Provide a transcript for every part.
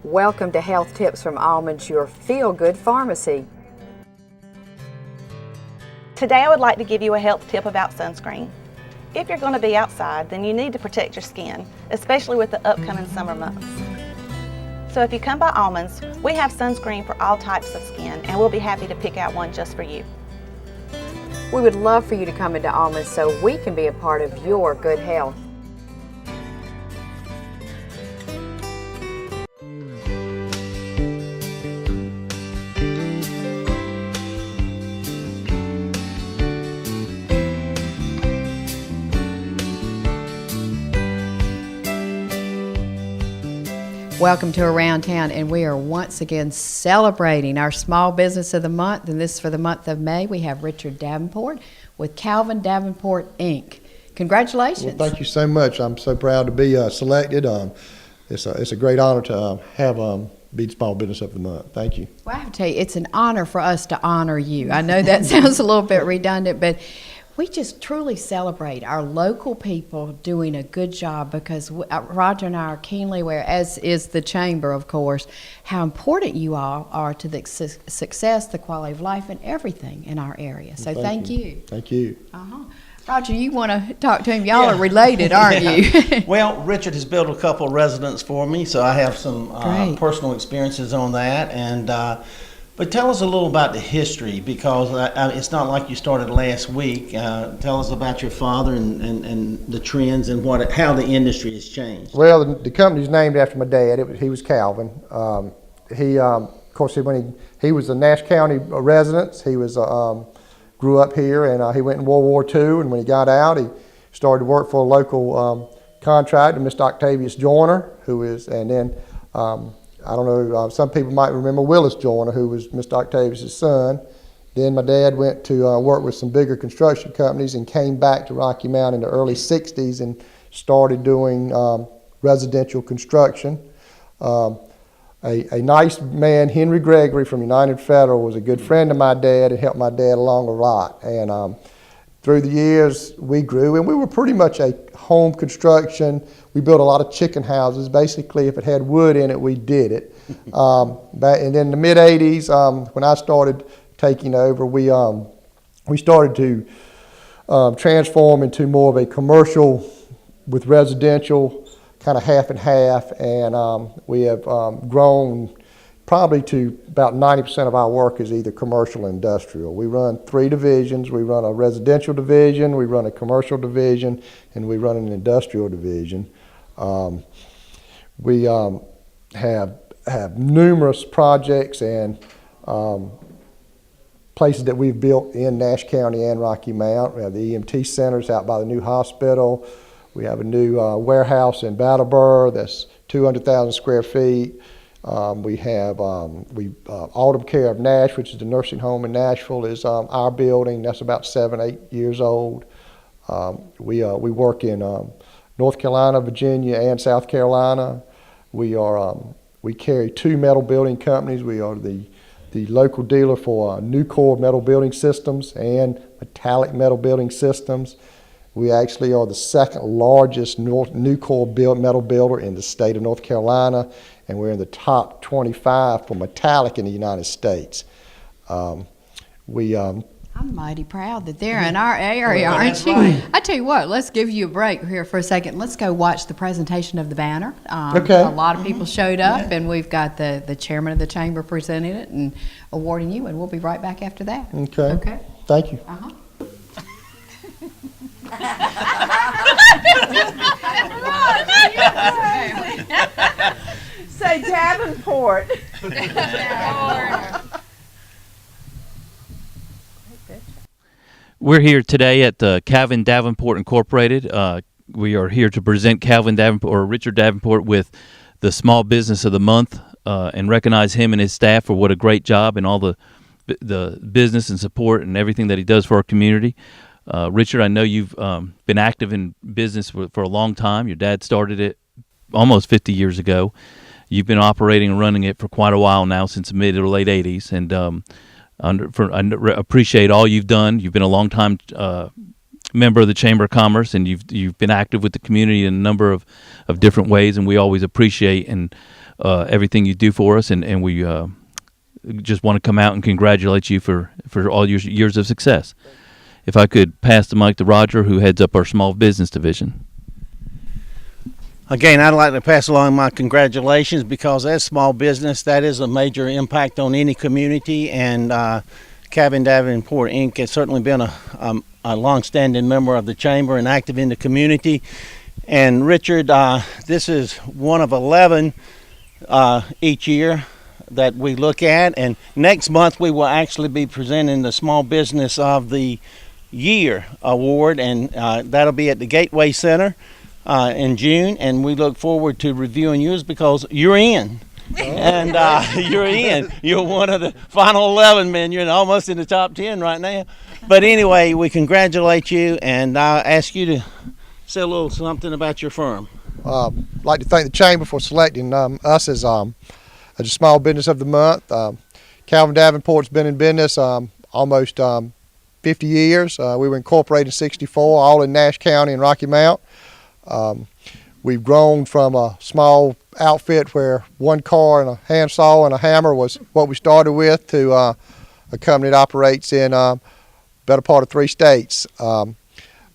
Welcome to Health Tips from Almonds, your feel-good pharmacy. Today I would like to give you a health tip about sunscreen. If you're going to be outside, then you need to protect your skin, especially with the upcoming summer months. So if you come by Almonds, we have sunscreen for all types of skin, and we'll be happy to pick out one just for you. We would love for you to come into Almonds so we can be a part of your good health. Welcome to Around Town, and we are once again celebrating our Small Business of the Month, and this is for the month of May. We have Richard Davenport with Calvin Davenport, Inc. Congratulations. Well, thank you so much. I'm so proud to be selected. It's a great honor to have be Small Business of the Month. Thank you. Well, I have to tell you, it's an honor for us to honor you. I know that sounds a little bit redundant, but we just truly celebrate our local people doing a good job because Roger and I are keenly aware, as is the Chamber, of course, how important you all are to the success, the quality of life, and everything in our area. So thank you. Thank you. Roger, you want to talk to him? Y'all are related, aren't you? Well, Richard has built a couple of residences for me, so I have some personal experiences on that. And but tell us a little about the history, because it's not like you started last week. Tell us about your father and the trends and how the industry has changed. Well, the company's named after my dad. He was Calvin. He, of course, when he was a Nash County resident, he was grew up here, and he went in World War II. And when he got out, he started to work for a local contractor, Mr. Octavius Joyner, and then. I don't know, some people might remember Willis Joyner, who was Mr. Octavius' son. Then my dad went to work with some bigger construction companies and came back to Rocky Mount in the early 60s and started doing residential construction. A nice man, Henry Gregory from United Federal, was a good friend of my dad and helped my dad along a lot. And through the years, we grew, and we were pretty much a home construction. We built a lot of chicken houses. Basically, if it had wood in it, we did it. And then in the mid-'80s, when I started taking over, we started to transform into more of a commercial with residential, kind of half and half. And we have grown probably to about 90% of our work is either commercial or industrial. We run 3 divisions. We run a residential division, we run a commercial division, and we run an industrial division. We have numerous projects and places that we've built in Nash County and Rocky Mount. We have the EMT centers out by the new hospital. We have a new warehouse in Brattleboro that's 200,000 square feet. We have Autumn Care of Nash, which is the nursing home in Nashville, is our building. That's about 7, 8 years old. We work in North Carolina, Virginia, and South Carolina. We carry 2 metal building companies. We are the local dealer for Nucor metal building systems and metallic metal building systems. We actually are the second largest Nucor metal builder in the state of North Carolina, and we're in the top 25 for metallic in the United States. I'm mighty proud that they're in our area, aren't you? Right. I tell you what, let's give you a break here for a second. Let's go watch the presentation of the banner. Okay. A lot of people showed up, and we've got the chairman of the chamber presenting it and awarding you, and we'll be right back after that. Okay. Okay. Thank you. Say Davenport. We're here today at the Calvin Davenport Incorporated. We are here to present Calvin Davenport, or Richard Davenport, with the Small Business of the Month, and recognize him and his staff for what a great job and all the business and support and everything that he does for our community. Richard, I know you've been active in business for a long time. Your dad started it almost 50 years ago. You've been operating and running it for quite a while now, since the mid or late 80s, and I appreciate all you've done. You've been a long time member of the Chamber of Commerce, and you've been active with the community in a number of different ways, and we always appreciate and everything you do for us, and we just want to come out and congratulate you for all your years of success. If I could pass the mic to Roger, who heads up our small business division. Again, I'd like to pass along my congratulations, because as small business, that is a major impact on any community, and Calvin Davenport Inc. has certainly been a long-standing member of the chamber and active in the community. And Richard, this is one of 11 each year that we look at, and next month we will actually be presenting the Small Business of the Year award, and that'll be at the Gateway Center in June, and we look forward to reviewing yours because you're in. And you're in. You're one of the final 11, man. You're almost in the top 10 right now. But anyway, we congratulate you, and I'll ask you to say a little something about your firm. I'd like to thank the chamber for selecting us as a small business of the month. Calvin Davenport's been in business almost 50 years. We were incorporated in '64, all in Nash County and Rocky Mount. We've grown from a small outfit where one car and a handsaw and a hammer was what we started with to a company that operates in better part of 3 states.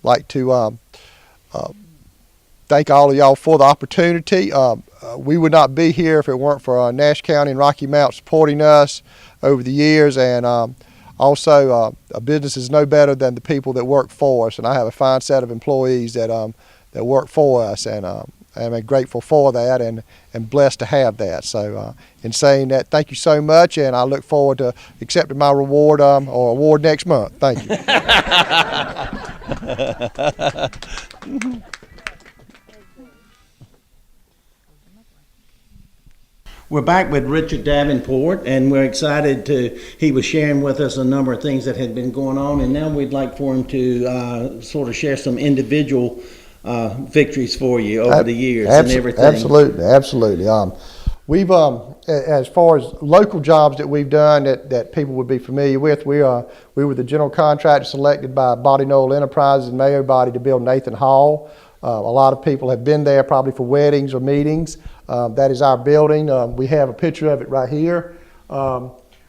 Like to thank all of y'all for the opportunity. We would not be here if it weren't for Nash County and Rocky Mount supporting us over the years, and also a business is no better than the people that work for us, and I have a fine set of employees that work for us, and I'm grateful for that and blessed to have that. So in saying that, thank you so much, and I look forward to accepting my reward or award next month. Thank you. We're back with Richard Davenport, and we're excited he was sharing with us a number of things that had been going on, and now we'd like for him to sort of share some individual victories for you over the years and everything. Absolutely. We've, as far as local jobs that we've done that people would be familiar with, we were the general contractor selected by Body Knoll Enterprises and Mayo Body to build Nathan Hall. A lot of people have been there probably for weddings or meetings. That is our building. We have a picture of it right here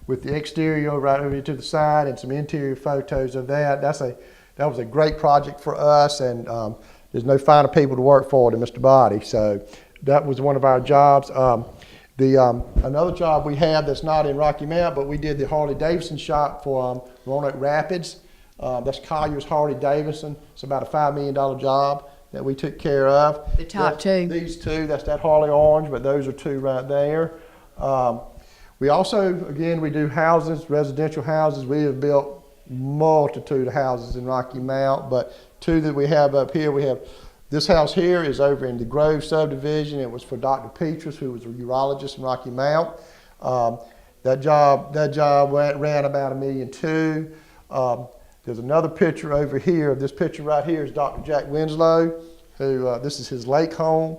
with the exterior right over to the side and some interior photos of that. That was a great project for us, and there's no finer people to work for than Mr. Body. So that was one of our jobs. Another job we have that's not in Rocky Mount, but we did the Harley Davidson shop for Roanoke Rapids. That's Collier's Harley Davidson. It's about a $5 million job that we took care of. The top two. These two, that's that Harley Orange, but those are two right there. We also, again, we do houses, residential houses. We have built multitude of houses in Rocky Mount, but two that we have up here, we have this house here is over in the Grove subdivision. It was for Dr. Petrus, who was a urologist in Rocky Mount. That job ran about $1.2 million. There's another picture over here. This picture right here is Dr. Jack Winslow, who this is his lake home.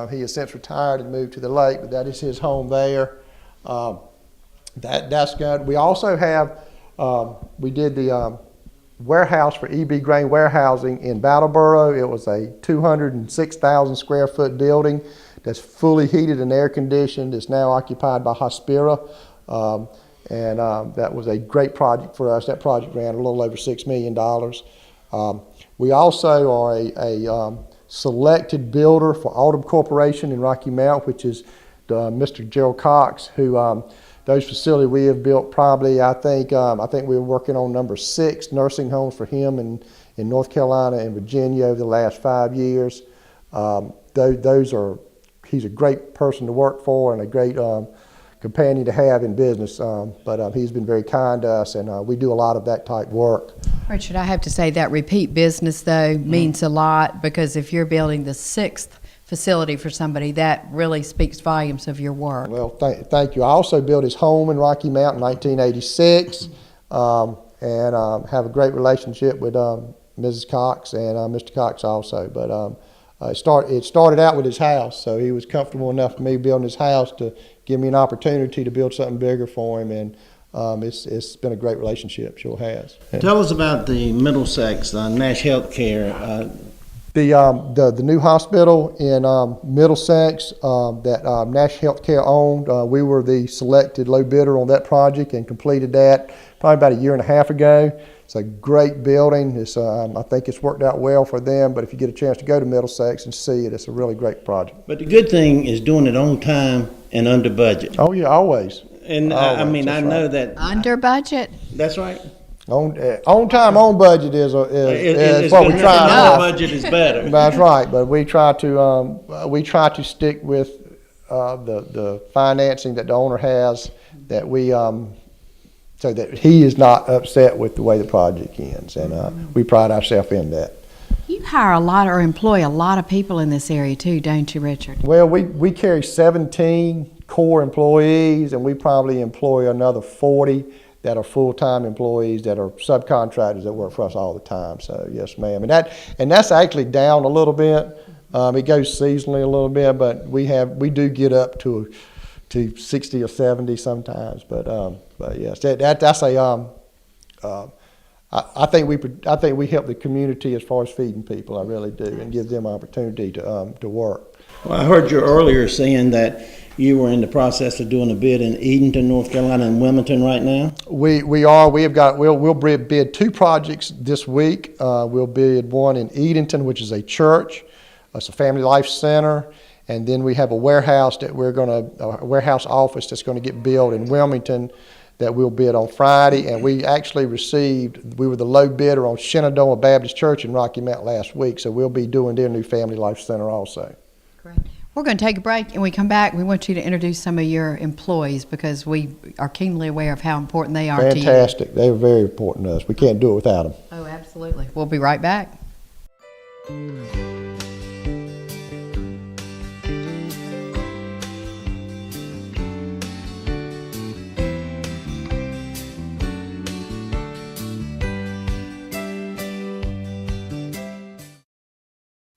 He has since retired and moved to the lake, but that is his home there. That's good. We also have, we did the warehouse for EB Grain Warehousing in Brattleboro. It was a 206,000 square foot building that's fully heated and air conditioned. It's now occupied by Hospira. And that was a great project for us. That project ran a little over $6 million. We also are a selected builder for Autumn Corporation in Rocky Mount, which is Mr. Gerald Cox, who those facilities we have built probably, I think we were working on number 6 nursing homes for him in North Carolina and Virginia over the last 5 years. He's a great person to work for and a great companion to have in business, but he's been very kind to us, and we do a lot of that type work. Richard, I have to say that repeat business, though, means a lot, because if you're building the 6th facility for somebody, that really speaks volumes of your work. Well, thank you. I also built his home in Rocky Mount in 1986, and have a great relationship with Mrs. Cox and Mr. Cox also, but it started out with his house, so he was comfortable enough for me building his house to give me an opportunity to build something bigger for him, and it's been a great relationship, sure has. Tell us about the Middlesex Nash Healthcare. The new hospital in Middlesex that Nash Healthcare owned, we were the selected low bidder on that project and completed that probably about a year and a half ago. It's a great building. I think it's worked out well for them, but if you get a chance to go to Middlesex and see it, it's a really great project. But the good thing is doing it on time and under budget. Oh yeah, always. And Always, I mean, I that's know right. that. Under budget. That's right. On time, on budget is It's what we good. try. Under budget is better. That's right, but we try to stick with the financing that the owner has, that we so that he is not upset with the way the project ends, and we pride ourselves in that. You hire a lot or employ a lot of people in this area too, don't you, Richard? Well, we carry 17 core employees, and we probably employ another 40 that are full-time employees that are subcontractors that work for us all the time. So yes, ma'am, and that's actually down a little bit. It goes seasonally a little bit, but we do get up to 60 or 70 sometimes. But yes, that's a I think we help the community as far as feeding people. I really do, and give them opportunity to work. Well, I heard you earlier saying that you were in the process of doing a bid in Edenton, North Carolina, and Wilmington right now. We are. We'll bid 2 projects this week. We'll bid one in Edenton, which is a church. It's a family life center, and then we have a warehouse a warehouse office that's going to get built in Wilmington that we'll bid on Friday. And we actually we were the low bidder on Shenandoah Baptist Church in Rocky Mount last week, so we'll be doing their new family life center also. Great. We're going to take a break, and we come back. We want you to introduce some of your employees because we are keenly aware of how important they are to you. Fantastic. They're very important to us. We can't do it without them. Oh, absolutely. We'll be right back.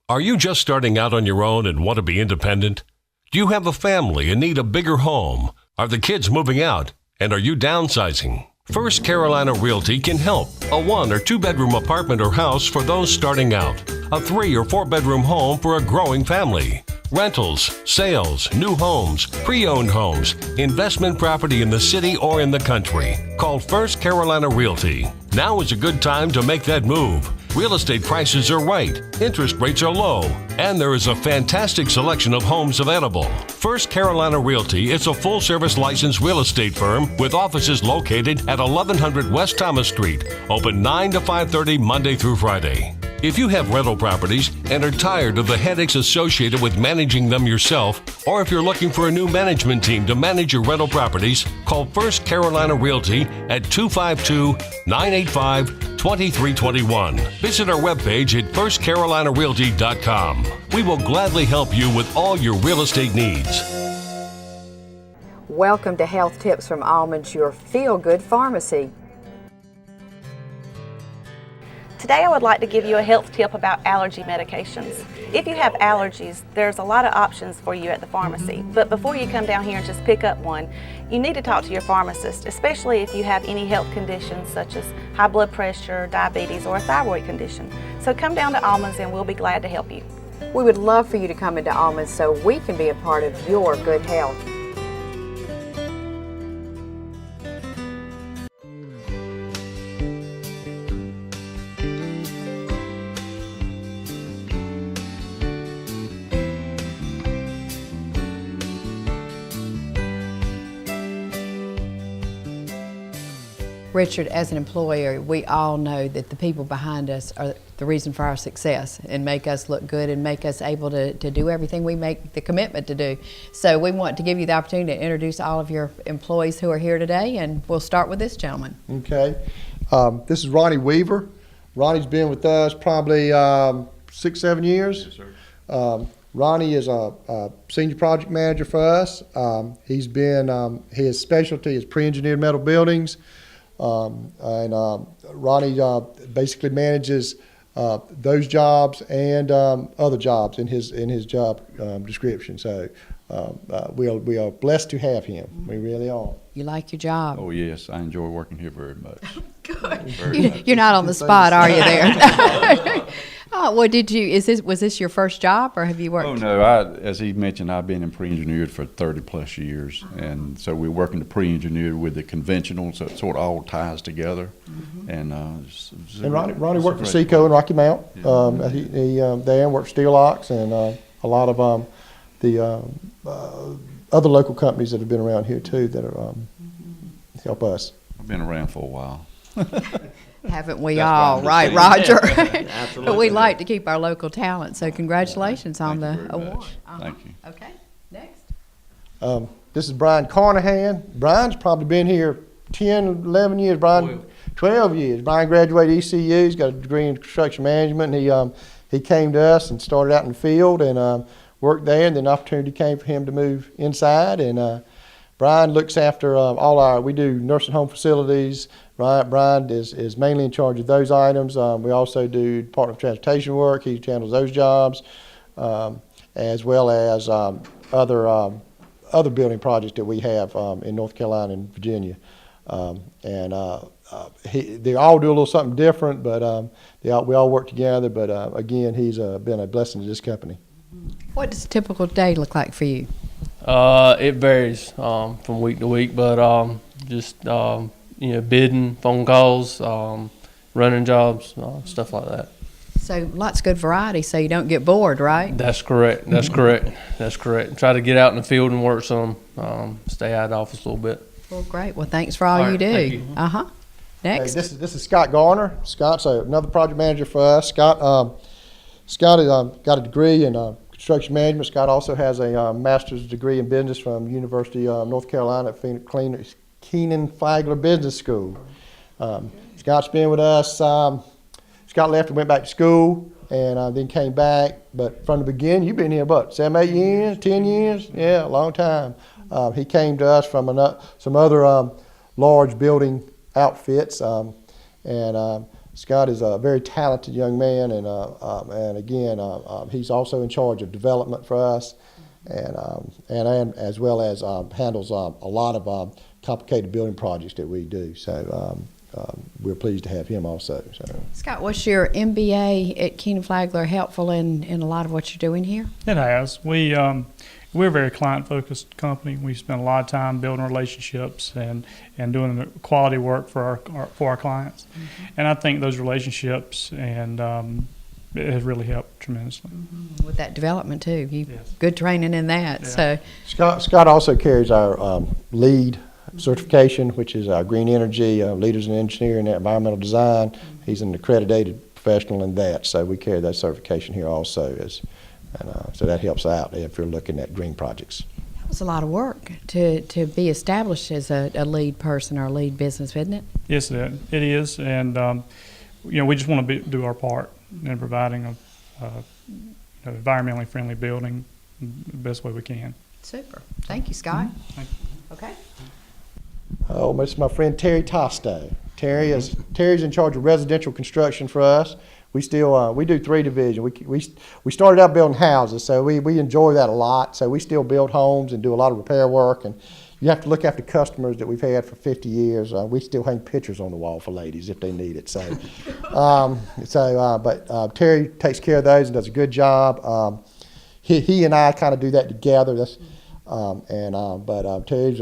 Are you just starting out on your own and want to be independent? Do you have a family and need a bigger home? Are the kids moving out? And are you downsizing? First Carolina Realty can help. A 1 or 2 bedroom apartment or house for those starting out. A 3 or 4 bedroom home for a growing family. Rentals, sales, new homes, pre-owned homes, investment property in the city or in the country. Call First Carolina Realty. Now is a good time to make that move. Real estate prices are right, interest rates are low, and there is a fantastic selection of homes available. First Carolina Realty is a full-service licensed real estate firm with offices located at 1100 West Thomas Street, open 9 to 5:30 Monday through Friday. If you have rental properties and are tired of the headaches associated with managing them yourself, or if you're looking for a new management team to manage your rental properties, call First Carolina Realty at 252-985-2321. Visit our webpage at firstcarolinarealty.com. We will gladly help you with all your real estate needs. Welcome to Health Tips from Almonds, your feel-good pharmacy. Today I would like to give you a health tip about allergy medications. If you have allergies, there's a lot of options for you at the pharmacy, but before you come down here and just pick up one, you need to talk to your pharmacist, especially if you have any health conditions such as high blood pressure, diabetes, or a thyroid condition. So come down to Almonds and we'll be glad to help you. We would love for you to come into Almonds so we can be a part of your good health. Richard, as an employer, we all know that the people behind us are the reason for our success and make us look good and make us able to do everything we make the commitment to do. So we want to give you the opportunity to introduce all of your employees who are here today, and we'll start with this gentleman. Okay. This is Ronnie Weaver. Ronnie's been with us probably 6-7 years. Yes, sir. Ronnie is a senior project manager for us. His specialty is pre-engineered metal buildings. Ronnie basically manages those jobs and other jobs in his job description. So we are blessed to have him. We really are. You like your job? Oh, yes, I enjoy working here very much. Good. You're not on the spot, are you there? Oh, well, was this your first job, or have you worked? Oh, no, as he mentioned, I've been in pre-engineered for 30-plus years, and so we're working the pre-engineered with the conventional, so it sort of all ties together. And Ronnie worked for Seco in Rocky Mount. He there worked Steel Ox and a lot of the other local companies that have been around here too that are help us. I've been around for a while. Haven't we That's all, why I'm right, just Roger? Absolutely. But we like to keep our local talent, so congratulations on Thank the you very award. much. Thank you. Okay, next. This is Brian Carnahan. Brian's probably been here 10, 11 years. Brian, 12 years. Brian graduated ECU. He's got a degree in construction management. And he came to us and started out in the field and worked there. And then opportunity came for him to move inside. And Brian looks after we do nursing home facilities. Brian is mainly in charge of those items. We also do Department of Transportation work. He handles those jobs, as well as other building projects that we have in North Carolina and Virginia. They all do a little something different, but we all work together. But again, he's been a blessing to this company. What does a typical day look like for you? It varies from week to week, but just bidding, phone calls, running jobs, stuff like that. So lots of good variety, so you don't get bored, right? That's correct. That's correct. Try to get out in the field and work some. Stay out of the office a little bit. Well, great. Well, thanks for all you right, do. thank you. Next. Hey, this is Scott Garner. Scott's another project manager for us. Scott has got a degree in construction management. Scott also has a master's degree in business from University of North Carolina at Keenan-Flagler Business School. Scott's been with us. Scott left and went back to school and then came back. But from the beginning, you've been here, what, 7, 8 years, 10 years? Yeah, a long time. He came to us from some other large building outfits. Scott is a very talented young man, and again, he's also in charge of development for us, and as well as handles a lot of complicated building projects that we do. So we're pleased to have him also. So. Scott, was your MBA at Keenan-Flagler helpful in a lot of what you're doing here? It has. We're a very client-focused company. We spend a lot of time building relationships and doing the quality work for our clients. And I think those relationships it has really helped tremendously. With that development too, Yes. good training in that. Yeah. So Scott also carries our LEED certification, which is our green energy, leaders in engineering and environmental design. He's an accredited professional in that, so we carry that certification here also. So that helps out if you're looking at green projects. that was a lot of work to be established as a lead person or a lead business, isn't it? Yes, it is. And, we just want to do our part in providing a environmentally friendly building the best way we can. Super. Thank you, Scott. Thank Okay. Oh, this is my friend Terry Tosto. Terry's in charge of residential construction for us. We still we do 3 divisions. We started out building houses, so we enjoy that a lot. So we still build homes and do a lot of repair work. And you have to look after customers that we've had for 50 years. We still hang pictures on the wall for ladies if they need it. So, but Terry takes care of those and does a good job. He and I kind of do that together. But Terry's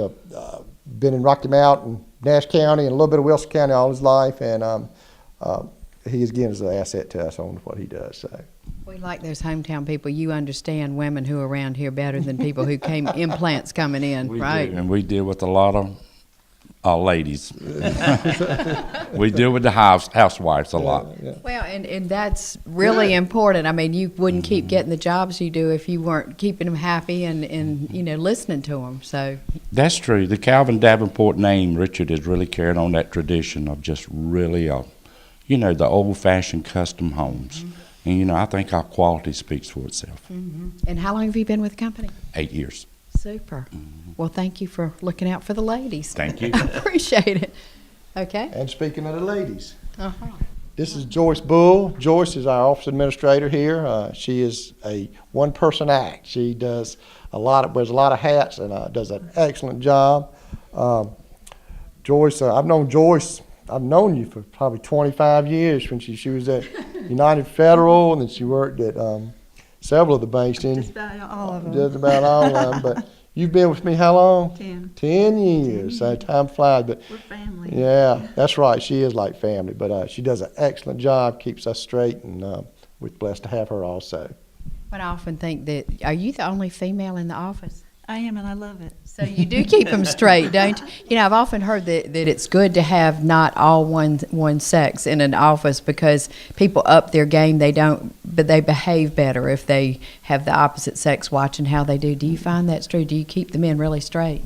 been in Rocky Mount and Nash County and a little bit of Wilson County all his life, and he again is an asset to us on what he does. So. We like those hometown people. You understand women who are around here better than people who came implants coming in, right? And we deal with a lot of ladies. We deal with the housewives a lot. Yeah. Well, and that's really important. I mean, you wouldn't keep getting the jobs you do if you weren't keeping them happy and listening to them. So That's true. The Calvin Davenport name, Richard, has really carried on that tradition of just really, the old-fashioned custom homes. And, I think our quality speaks for itself. And how long have you been with the company? 8 years. Super. Well, thank you for looking out for the ladies. Thank you. I appreciate it. Okay. And speaking of the ladies, This is Joyce Bull. Joyce is our office administrator here. She is a one-person act. She does wears a lot of hats and does an excellent job. Joyce, I've known you for probably 25 years when she was at United Federal, and then she worked at several of the banks. Just about all of them. Just about all of them. But you've been with me how long? 10. 10 years. So time flies. But We're family. yeah, that's right. She is like family. But she does an excellent job, keeps us straight, and we're blessed to have her also. But I often think that, are you the only female in the office? I am, and I love it. So you do keep them straight, don't you? You know, I've often heard that it's good to have not all one sex in an office because people up their game. But they behave better if they have the opposite sex watching how they do. Do you find that's true? Do you keep the men really straight?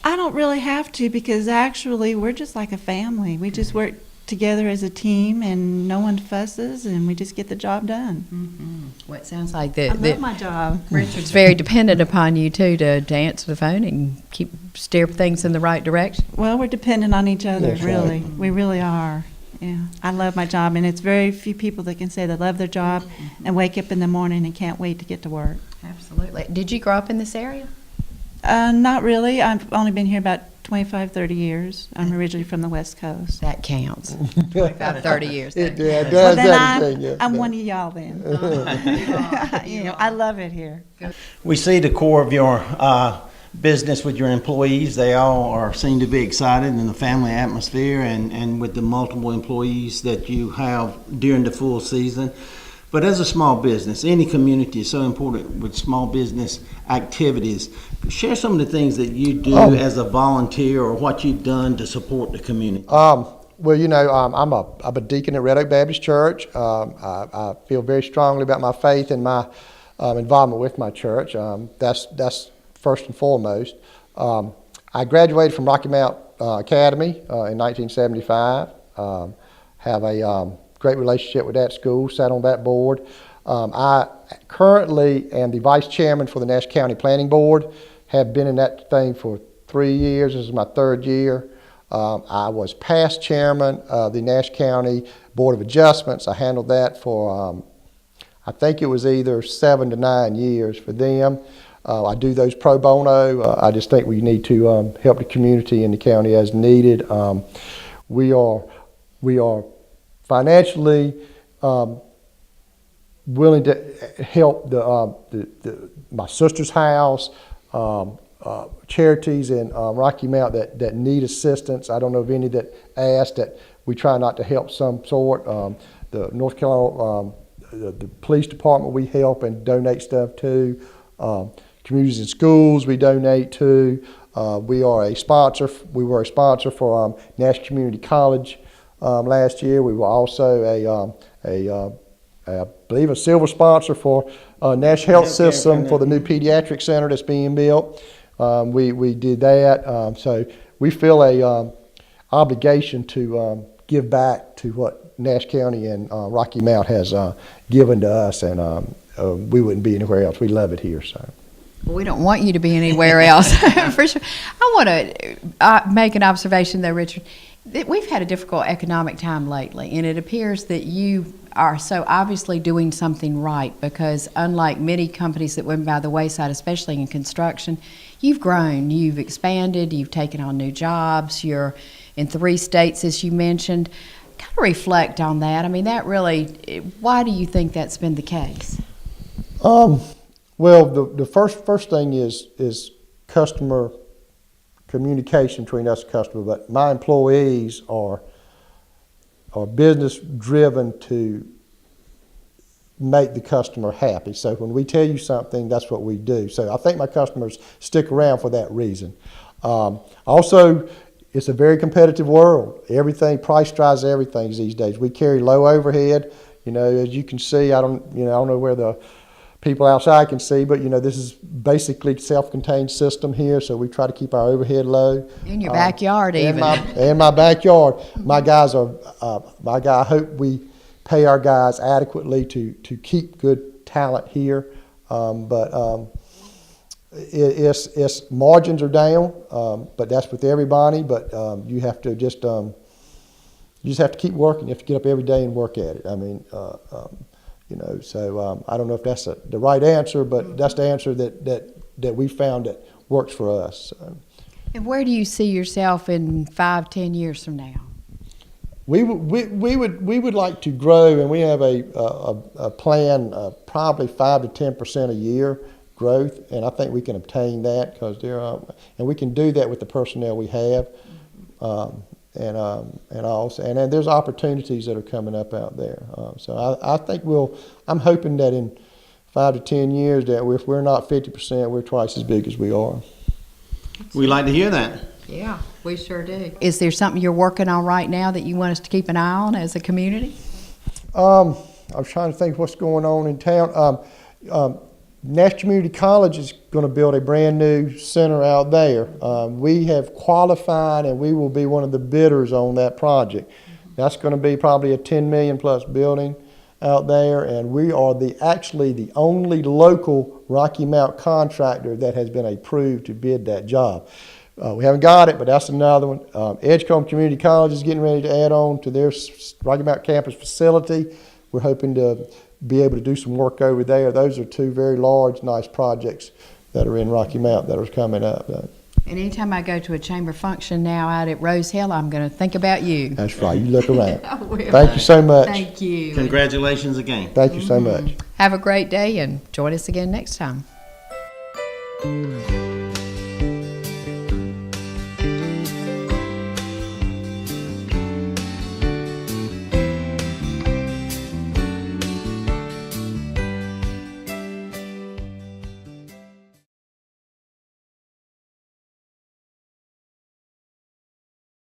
I don't really have to because actually we're just like a family. We just work together as a team, and no one fusses, and we just get the job done. Mm-hmm. Well, it sounds like I love my job. Richard's very dependent upon you too to answer the phone and steer things in the right direction. Well, we're dependent on each other, That's really. right. We really are. Yeah, I love my job, and it's very few people that can say they love their job and wake up in the morning and can't wait to get to work. Absolutely. Did you grow up in this area? Not really. I've only been here about 25, 30 years. I'm originally from the West Coast. That counts. 25, 30 years. It That does Well, that then thing, yeah. I'm one of y'all then. You know, I love it here. We see the core of your business with your employees. They all seem to be excited in the family atmosphere and with the multiple employees that you have during the full season. But as a small business, any community is so important with small business activities. Share some of the things that you do as a volunteer or what you've done to support the community. Well, you know, I'm a deacon at Red Oak Baptist Church. I feel very strongly about my faith and my involvement with my church. That's first and foremost. I graduated from Rocky Mount Academy in 1975. Have a great relationship with that school, sat on that board. I currently am the vice chairman for the Nash County Planning Board. Have been in that thing for 3 years. This is my third year. I was past chairman of the Nash County Board of Adjustments. I handled that for, I think it was either 7 to 9 years for them. I do those pro bono. I just think we need to help the community and the county as needed. We are financially willing to help my sister's house, charities in Rocky Mount that need assistance. I don't know of any that ask that we try not to help some sort. The North Carolina, the police department we help and donate stuff to. Communities and schools we donate to. We were a sponsor for Nash Community College last year. We were also I believe a silver sponsor for Nash Health System for the new pediatric center that's being built. We did that. So we feel a obligation to give back to what Nash County and Rocky Mount has given to us, and we wouldn't be anywhere else. We love it here. So. We don't want you to be anywhere else, for sure. I want to make an observation, though, Richard. We've had a difficult economic time lately, and it appears that you are so obviously doing something right because unlike many companies that went by the wayside, especially in construction, you've grown, you've expanded, you've taken on new jobs, you're in 3 states, as you mentioned. Kind of reflect on that. I mean, that really, why do you think that's been the case? Well, the first thing is customer communication between us and customer, but my employees are business driven to make the customer happy. So when we tell you something, that's what we do. So I think my customers stick around for that reason. Also, it's a very competitive world. Price drives everything these days. We carry low overhead. You know, as you can see, I don't know where the people outside can see, but this is basically self-contained system here, so we try to keep our overhead low. In your backyard, even. In my backyard. I hope we pay our guys adequately to keep good talent here, but it's margins are down, but that's with everybody, but you have to just you just have to keep working. You have to get up every day and work at it. I mean, so I don't know if that's the right answer, but that's the answer that we found that works for us. So. And where do you see yourself in 5-10 years from now? We would like to grow, and we have a plan, probably 5 to 10% a year growth, and I think we can obtain that because and we can do that with the personnel we have, and then there's opportunities that are coming up out there. So I think I'm hoping that in 5 to 10 years that if we're not 50%, we're twice as big as we are. We like to hear that. Yeah, we sure do. Is there something you're working on right now that you want us to keep an eye on as a community? I was trying to think what's going on in town. Nash Community College is going to build a brand new center out there. We have qualified and we will be one of the bidders on that project. That's going to be probably a $10 million plus building out there, and we are actually the only local Rocky Mount contractor that has been approved to bid that job. We haven't got it, but that's another one. Edgecombe Community College is getting ready to add on to their Rocky Mount campus facility. We're hoping to be able to do some work over there. Those are two very large, nice projects that are in Rocky Mount that are coming up. And anytime I go to a chamber function now out at Rose Hill, I'm going to think about you. That's right. You look around. I will. Thank you so much. Thank you. Congratulations again. Thank you so much. Have a great day and join us again next time.